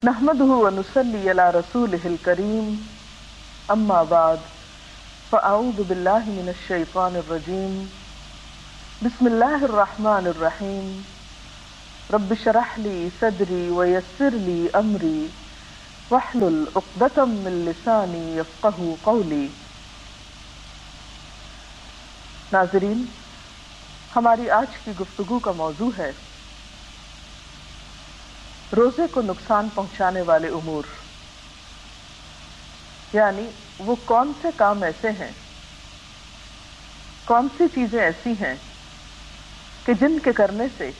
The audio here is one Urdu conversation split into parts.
نحمده ونصلي على رسوله الكريم اما بعد فاعوذ بالله من الشيطان الرجيم بسم الله الرحمن الرحيم رب اشرح لي صدري ويسر لي امري واحلل عقدة من لساني يفقهوا قولي۔ ناظرین، ہماری آج کی گفتگو کا موضوع ہے روزے کو نقصان پہنچانے والے امور، یعنی وہ کون سے کام ایسے ہیں، کون سی چیزیں ایسی ہیں کہ جن کے کرنے سے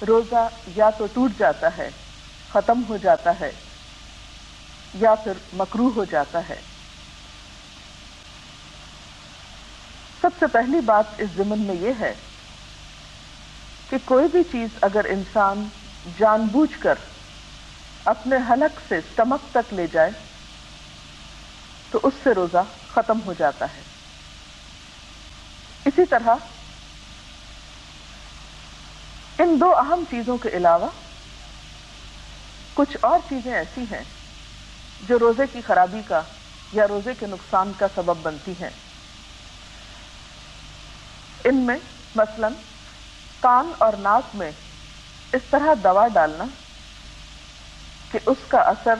روزہ یا تو ٹوٹ جاتا ہے، ختم ہو جاتا ہے، یا پھر مکروہ ہو جاتا ہے۔ سب سے پہلی بات اس ضمن میں یہ ہے کہ کوئی بھی چیز اگر انسان جان بوجھ کر اپنے حلق سے اسٹمک تک لے جائے تو اس سے روزہ ختم ہو جاتا ہے۔ اسی طرح ان دو اہم چیزوں کے علاوہ کچھ اور چیزیں ایسی ہیں جو روزے کی خرابی کا یا روزے کے نقصان کا سبب بنتی ہیں۔ ان میں مثلاً کان اور ناک میں اس طرح دوا ڈالنا کہ اس کا اثر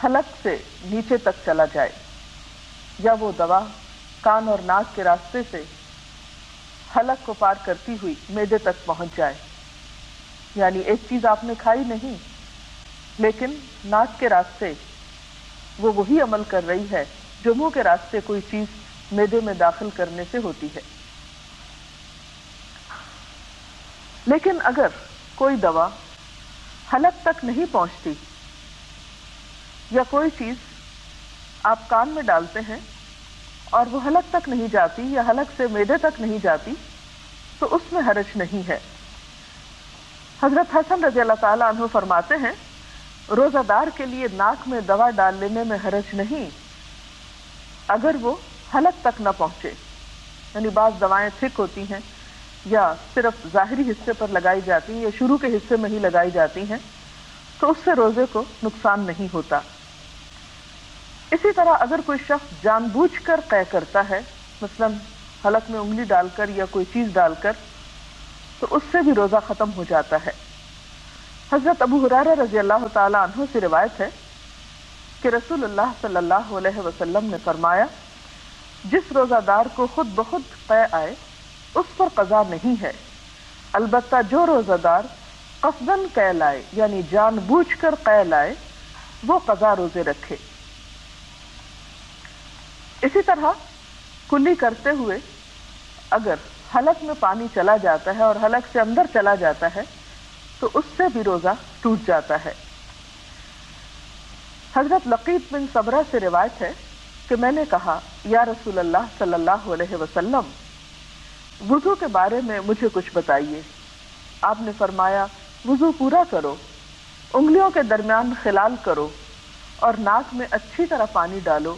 حلق سے نیچے تک چلا جائے، یا وہ دوا کان اور ناک کے راستے سے حلق کو پار کرتی ہوئی معدے تک پہنچ جائے۔ یعنی ایک چیز آپ نے کھائی نہیں، لیکن ناک کے راستے وہ وہی عمل کر رہی ہے جو منہ کے راستے کوئی چیز معدے میں داخل کرنے سے ہوتی ہے۔ لیکن اگر کوئی دوا حلق تک نہیں پہنچتی، یا کوئی چیز آپ کان میں ڈالتے ہیں اور وہ حلق تک نہیں جاتی یا حلق سے معدے تک نہیں جاتی، تو اس میں حرج نہیں ہے۔ حضرت حسن رضی اللہ تعالیٰ عنہ فرماتے ہیں روزہ دار کے لیے ناک میں دوا ڈال لینے میں حرج نہیں اگر وہ حلق تک نہ پہنچے۔ یعنی بعض دوائیں تھک ہوتی ہیں یا صرف ظاہری حصے پر لگائی جاتی ہیں یا شروع کے حصے میں ہی لگائی جاتی ہیں، تو اس سے روزے کو نقصان نہیں ہوتا۔ اسی طرح اگر کوئی شخص جان بوجھ کر قے کرتا ہے، مثلا حلق میں انگلی ڈال کر یا کوئی چیز ڈال کر، تو اس سے بھی روزہ ختم ہو جاتا ہے۔ حضرت ابو ہریرہ رضی اللہ تعالی عنہ سے روایت ہے کہ رسول اللہ صلی اللہ علیہ وسلم نے فرمایا جس روزہ دار کو خود بخود قے آئے اس پر قضا نہیں ہے، البتہ جو روزہ دار قصداً قے لائے یعنی جان بوجھ کر قے لائے وہ قضا روزے رکھے۔ اسی طرح کلی کرتے ہوئے اگر حلق میں پانی چلا جاتا ہے اور حلق سے اندر چلا جاتا ہے تو اس سے بھی روزہ ٹوٹ جاتا ہے۔ حضرت لقیط بن صبرہ سے روایت ہے کہ میں نے کہا یا رسول اللہ صلی اللہ علیہ وسلم، وضو کے بارے میں مجھے کچھ بتائیے۔ آپ نے فرمایا وضو پورا کرو، انگلیوں کے درمیان خلال کرو اور ناک میں اچھی طرح پانی ڈالو،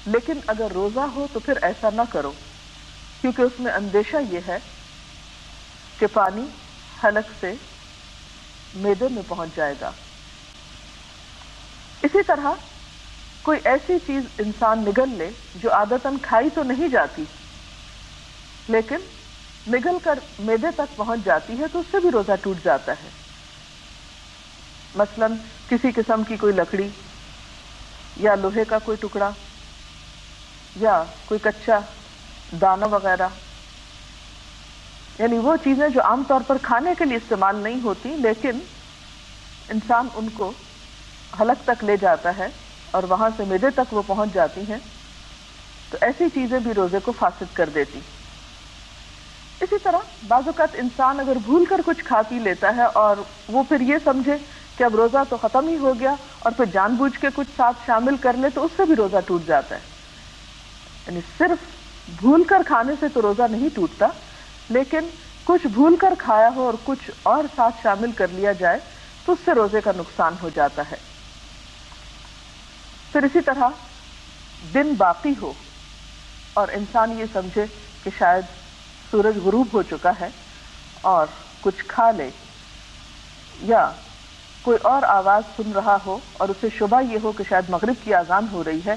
لیکن اگر روزہ ہو تو پھر ایسا نہ کرو، کیونکہ اس میں اندیشہ یہ ہے کہ پانی حلق سے معدے میں پہنچ جائے گا۔ اسی طرح کوئی ایسی چیز انسان نگل لے جو عادتاً کھائی تو نہیں جاتی لیکن نگل کر معدے تک پہنچ جاتی ہے تو اس سے بھی روزہ ٹوٹ جاتا ہے۔ مثلا کسی قسم کی کوئی لکڑی یا لوہے کا کوئی ٹکڑا یا کوئی کچا دانہ وغیرہ، یعنی وہ چیزیں جو عام طور پر کھانے کے لیے استعمال نہیں ہوتی لیکن انسان ان کو حلق تک لے جاتا ہے اور وہاں سے معدے تک وہ پہنچ جاتی ہیں، تو ایسی چیزیں بھی روزے کو فاسد کر دیتی۔ اسی طرح بعض اوقات انسان اگر بھول کر کچھ کھا پی لیتا ہے اور وہ پھر یہ سمجھے کہ اب روزہ تو ختم ہی ہو گیا اور پھر جان بوجھ کے کچھ ساتھ شامل کر لے تو اس سے بھی روزہ ٹوٹ جاتا ہے۔ یعنی صرف بھول کر کھانے سے تو روزہ نہیں ٹوٹتا، لیکن کچھ بھول کر کھایا ہو اور کچھ اور ساتھ شامل کر لیا جائے تو اس سے روزے کا نقصان ہو جاتا ہے۔ پھر اسی طرح دن باقی ہو اور انسان یہ سمجھے کہ شاید سورج غروب ہو چکا ہے اور کچھ کھا لے، یا کوئی اور آواز سن رہا ہو اور اسے شبہ یہ ہو کہ شاید مغرب کی اذان ہو رہی ہے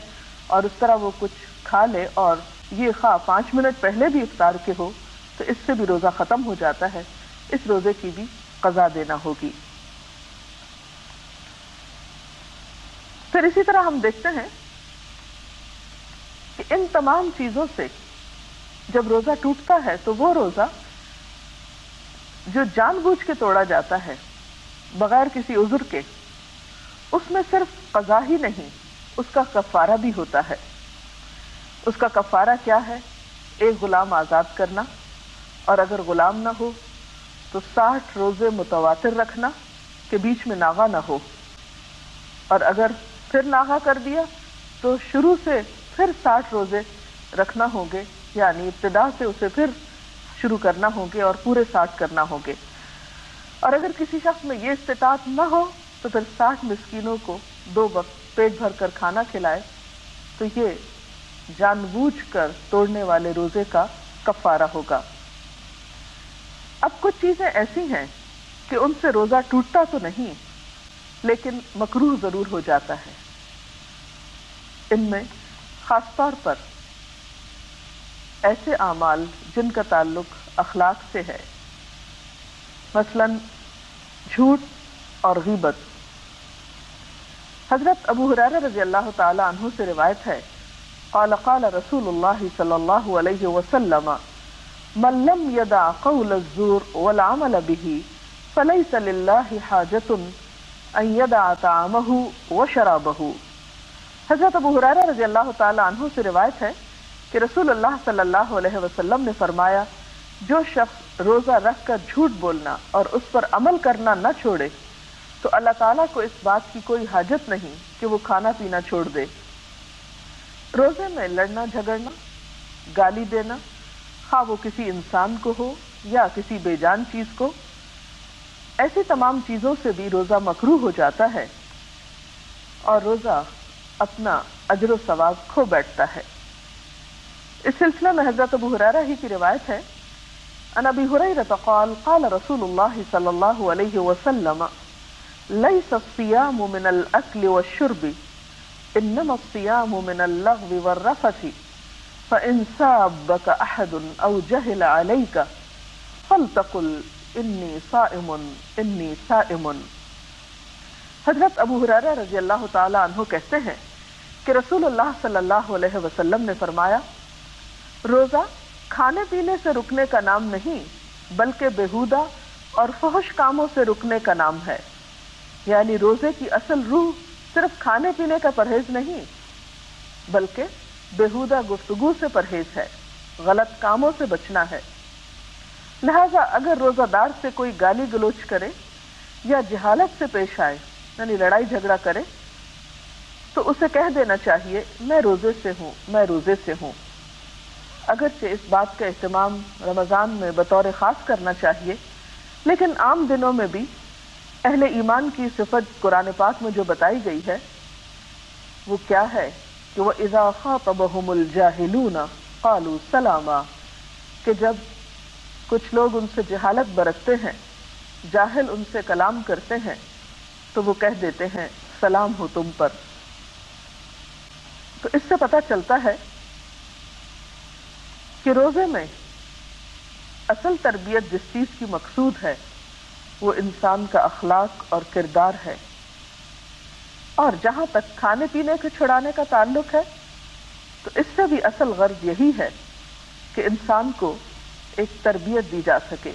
اور اس طرح وہ کچھ کھا لے اور یہ خواہ 5 منٹ پہلے بھی افطار کے ہو تو اس سے بھی روزہ ختم ہو جاتا ہے، اس روزے کی بھی قضا دینا ہوگی۔ پھر اسی طرح ہم دیکھتے ہیں کہ ان تمام چیزوں سے جب روزہ ٹوٹتا ہے تو وہ روزہ جو جان بوجھ کے توڑا جاتا ہے بغیر کسی عذر کے، اس میں صرف قضا ہی نہیں، اس کا کفارہ بھی ہوتا ہے۔ اس کا کفارہ کیا ہے؟ ایک غلام آزاد کرنا، اور اگر غلام نہ ہو تو 60 روزے متواتر رکھنا کہ بیچ میں ناغہ نہ ہو، اور اگر پھر ناغہ کر دیا تو شروع سے پھر 60 روزے رکھنا ہوں گے، یعنی ابتدا سے اسے پھر شروع کرنا ہوں گے اور پورے 60 کرنا ہوں گے۔ اور اگر کسی شخص میں یہ استطاعت نہ ہو تو پھر 60 مسکینوں کو 2 وقت پیٹ بھر کر کھانا کھلائے، تو یہ جان بوجھ کر توڑنے والے روزے کا کفارہ ہوگا۔ اب کچھ چیزیں ایسی ہیں کہ ان سے روزہ ٹوٹتا تو نہیں لیکن مکروہ ضرور ہو جاتا ہے۔ ان میں خاص طور پر ایسے اعمال جن کا تعلق اخلاق سے ہے، مثلا جھوٹ اور غیبت۔ حضرت ابو ہریرہ رضی اللہ تعالی عنہ سے روایت ہے، قال قال رسول اللہ صلی اللہ علیہ وسلم من لم يدع قول الزور والعمل به فليس لله حاجة ان يدع طعامه وشرابه۔ حضرت ابو ہریرہ رضی اللہ تعالی عنہ سے روایت ہے کہ رسول اللہ صلی اللہ علیہ وسلم نے فرمایا، جو شخص روزہ رکھ کر جھوٹ بولنا اور اس پر عمل کرنا نہ چھوڑے تو اللہ تعالیٰ کو اس بات کی کوئی حاجت نہیں کہ وہ کھانا پینا چھوڑ دے۔ روزے میں لڑنا جھگڑنا، گالی دینا، خواہ وہ کسی انسان کو ہو یا کسی بے جان چیز کو، ایسی تمام چیزوں سے بھی روزہ مکروہ ہو جاتا ہے اور روزہ اپنا اجر و ثواب کھو بیٹھتا ہے۔ اس سلسلے میں حضرت ابو ہریرہ ہی کی روایت ہے، عن ابی ہریرہ قال قال رسول اللہ صلی اللہ علیہ وسلم لیس الصیام من الاکل والشرب انما الصیام من اللغو والرفث فإن سابك أحد أو جهل عليك فلتقل إني صائم إني صائم۔ حضرت ابو ہریرہ رضی اللہ تعالی عنہ کہتے ہیں کہ رسول اللہ صلی اللہ علیہ وسلم نے فرمایا، روزہ کھانے پینے سے رکنے کا نام نہیں بلکہ بیہودہ اور فحش کاموں سے رکنے کا نام ہے۔ یعنی روزے کی اصل روح صرف کھانے پینے کا پرہیز نہیں بلکہ بیہودہ گفتگو سے پرہیز ہے، غلط کاموں سے بچنا ہے۔ لہذا اگر روزہ دار سے کوئی گالی گلوچ کرے یا جہالت سے پیش آئے، یعنی لڑائی جھگڑا کرے، تو اسے کہہ دینا چاہیے میں روزے سے ہوں، میں روزے سے ہوں۔ اگرچہ اس بات کا اہتمام رمضان میں بطور خاص کرنا چاہیے، لیکن عام دنوں میں بھی اہل ایمان کی صفت قرآن پاک میں جو بتائی گئی ہے وہ کیا ہے کہ وَإِذَا خَاطَبَهُمُ الْجَاهِلُونَ قَالُوا سَلَامًا، کہ جب کچھ لوگ ان سے جہالت برتتے ہیں، جاہل ان سے کلام کرتے ہیں تو وہ کہہ دیتے ہیں سلام ہو تم پر۔ تو اس سے پتہ چلتا ہے کہ روزے میں اصل تربیت جس چیز کی مقصود ہے وہ انسان کا اخلاق اور کردار ہے، اور جہاں تک کھانے پینے کے چھڑانے کا تعلق ہے تو اس سے بھی اصل غرض یہی ہے کہ انسان کو ایک تربیت دی جا سکے۔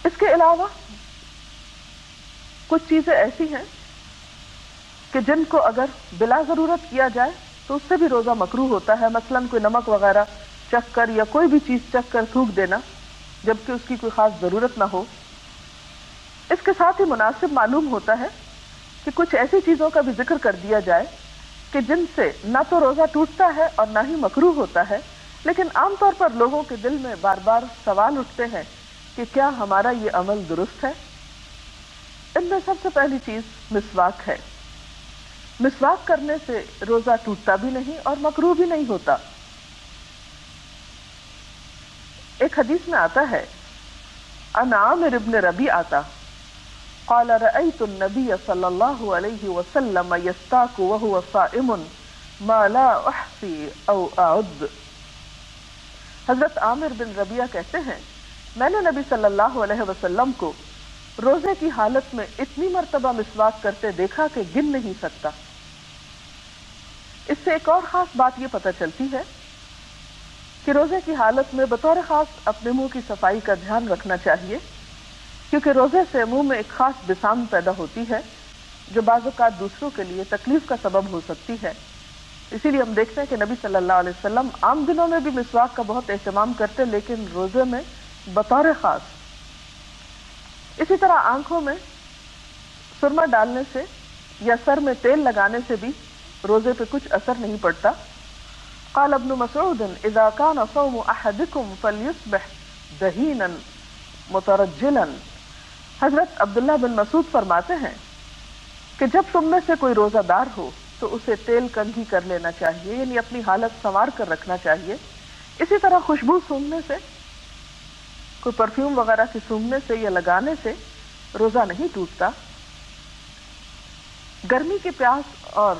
اس کے علاوہ کچھ چیزیں ایسی ہیں کہ جن کو اگر بلا ضرورت کیا جائے تو اس سے بھی روزہ مکروہ ہوتا ہے، مثلا کوئی نمک وغیرہ چکھ کر یا کوئی بھی چیز چکھ کر تھوک دینا جبکہ اس کی کوئی خاص ضرورت نہ ہو۔ اس کے ساتھ ہی مناسب معلوم ہوتا ہے کہ کچھ ایسی چیزوں کا بھی ذکر کر دیا جائے کہ جن سے نہ تو روزہ ٹوٹتا ہے اور نہ ہی مکروہ ہوتا ہے، لیکن عام طور پر لوگوں کے دل میں بار بار سوال اٹھتے ہیں کہ کیا ہمارا یہ عمل درست ہے؟ ان میں سب سے پہلی چیز مسواک ہے۔ مسواک کرنے سے روزہ ٹوٹتا بھی نہیں اور مکروہ بھی نہیں ہوتا۔ ایک حدیث میں آتا ہے عن عامر ابن ربیعہ قال رأيت النبي صلى الله عليه وسلم يستاك وهو صائم ما لا احصي او اعد۔ حضرت عامر بن ربیعہ کہتے ہیں میں نے نبی صلی اللہ علیہ وسلم کو روزے کی حالت میں اتنی مرتبہ مسواک کرتے دیکھا کہ گن نہیں سکتا۔ اس سے ایک اور خاص بات یہ پتہ چلتی ہے کہ روزے کی حالت میں بطور خاص اپنے منہ کی صفائی کا دھیان رکھنا چاہیے، کیونکہ روزے سے منہ میں ایک خاص بسام پیدا ہوتی ہے جو بعض اوقات دوسروں کے لیے تکلیف کا سبب ہو سکتی ہے۔ اسی لیے ہم دیکھتے ہیں کہ نبی صلی اللہ علیہ وسلم عام دنوں میں بھی مسواک کا بہت اہتمام کرتے، لیکن روزے میں بطور خاص۔ اسی طرح آنکھوں میں سرما ڈالنے سے یا سر میں تیل لگانے سے بھی روزے پہ کچھ اثر نہیں پڑتا۔ قال ابن مسعود اذا كان صوم احدكم فليصبح دهينا مترجلا۔ حضرت عبداللہ بن مسعود فرماتے ہیں کہ جب تم میں سے کوئی روزہ دار ہو تو اسے تیل کنگھی کر لینا چاہیے، یعنی اپنی حالت سنوار کر رکھنا چاہیے۔ اسی طرح خوشبو سونگھنے سے، کوئی پرفیوم وغیرہ کی سونگھنے سے یا لگانے سے روزہ نہیں ٹوٹتا۔ گرمی کے پیاس اور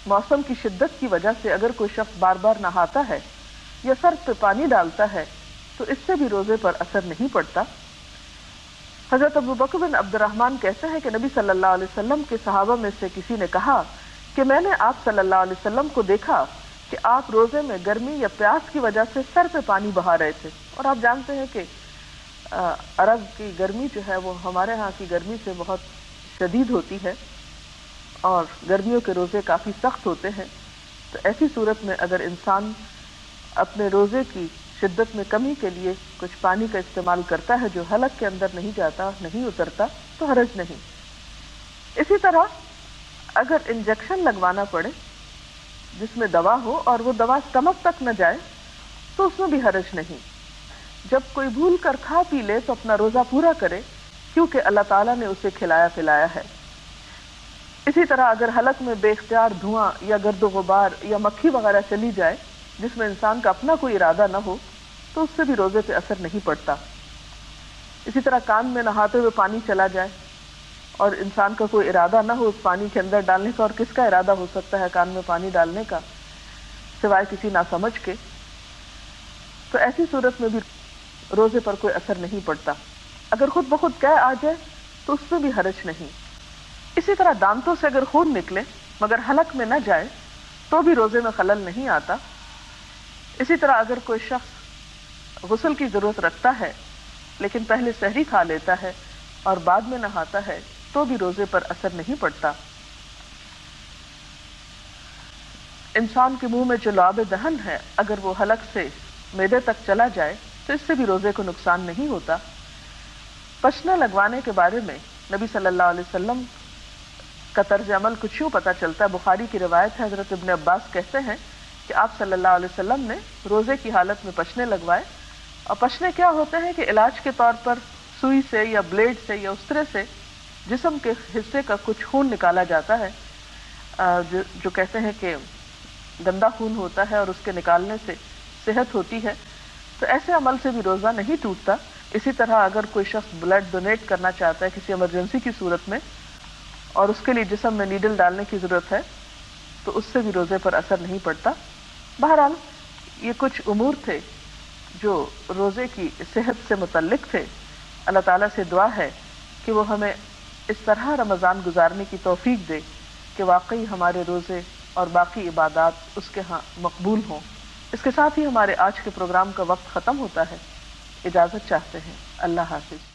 موسم کی شدت کی وجہ سے اگر کوئی شخص بار بار نہاتا ہے یا سر پہ پانی ڈالتا ہے تو اس سے بھی روزے پر اثر نہیں پڑتا۔ حضرت ابو بکر بن عبد الرحمن کہتے ہیں کہ نبی صلی اللہ علیہ وسلم کے صحابہ میں سے کسی نے کہا کہ میں نے آپ صلی اللہ علیہ وسلم کو دیکھا کہ آپ روزے میں گرمی یا پیاس کی وجہ سے سر پہ پانی بہا رہے تھے، اور آپ جانتے ہیں کہ عرب کی گرمی جو ہے وہ ہمارے ہاں کی گرمی سے بہت شدید ہوتی ہے اور گرمیوں کے روزے کافی سخت ہوتے ہیں۔ تو ایسی صورت میں اگر انسان اپنے روزے کی شدت میں کمی کے لیے کچھ پانی کا استعمال کرتا ہے جو حلق کے اندر نہیں جاتا، نہیں اترتا، تو حرج نہیں۔ اسی طرح اگر انجیکشن لگوانا پڑے جس میں دوا ہو اور وہ دوا اسٹمک تک نہ جائے تو اس میں بھی حرج نہیں۔ جب کوئی بھول کر کھا پی لے تو اپنا روزہ پورا کرے، کیونکہ اللہ تعالیٰ نے اسے کھلایا پلایا ہے۔ اسی طرح اگر حلق میں بے اختیار دھواں یا گرد و غبار یا مکھی وغیرہ چلی جائے جس میں انسان کا اپنا کوئی ارادہ نہ ہو تو اس سے بھی روزے پہ اثر نہیں پڑتا۔ اسی طرح کان میں نہاتے ہوئے پانی چلا جائے اور انسان کا کوئی ارادہ نہ ہو اس پانی کے اندر ڈالنے کا، اور کس کا ارادہ ہو سکتا ہے کان میں پانی ڈالنے کا سوائے کسی ناسمجھ کے، تو ایسی صورت میں بھی روزے پر کوئی اثر نہیں پڑتا۔ اگر خود بخود قے آ جائے تو اس میں بھی حرج نہیں۔ اسی طرح دانتوں سے اگر خون نکلے مگر حلق میں نہ جائے تو بھی روزے میں خلل نہیں آتا۔ اسی طرح اگر کوئی شخص غسل کی ضرورت رکھتا ہے لیکن پہلے سحری کھا لیتا ہے اور بعد میں نہاتا ہے تو بھی روزے پر اثر نہیں پڑتا۔ انسان کے منہ میں جو لعاب دہن ہے اگر وہ حلق سے معدے تک چلا جائے تو اس سے بھی روزے کو نقصان نہیں ہوتا۔ پشنا لگوانے کے بارے میں نبی صلی اللہ علیہ وسلم کا طرز عمل کچھ یوں پتہ چلتا ہے۔ بخاری کی روایت ہے، حضرت ابن عباس کہتے ہیں کہ آپ صلی اللہ علیہ وسلم نے روزے کی حالت میں پشنے لگوائے، اور پشنے کیا ہوتے ہیں کہ علاج کے طور پر سوئی سے یا بلیڈ سے یا اس طرح سے جسم کے حصے کا کچھ خون نکالا جاتا ہے جو کہتے ہیں کہ گندا خون ہوتا ہے اور اس کے نکالنے سے صحت ہوتی ہے، تو ایسے عمل سے بھی روزہ نہیں ٹوٹتا۔ اسی طرح اگر کوئی شخص بلڈ ڈونیٹ کرنا چاہتا ہے کسی ایمرجنسی کی صورت میں اور اس کے لیے جسم میں نیڈل ڈالنے کی ضرورت ہے تو اس سے بھی روزے پر اثر نہیں پڑتا۔ بہرحال یہ کچھ امور تھے جو روزے کی صحت سے متعلق تھے۔ اللہ تعالیٰ سے دعا ہے کہ وہ ہمیں اس طرح رمضان گزارنے کی توفیق دے کہ واقعی ہمارے روزے اور باقی عبادات اس کے ہاں مقبول ہوں۔ اس کے ساتھ ہی ہمارے آج کے پروگرام کا وقت ختم ہوتا ہے، اجازت چاہتے ہیں۔ اللہ حافظ۔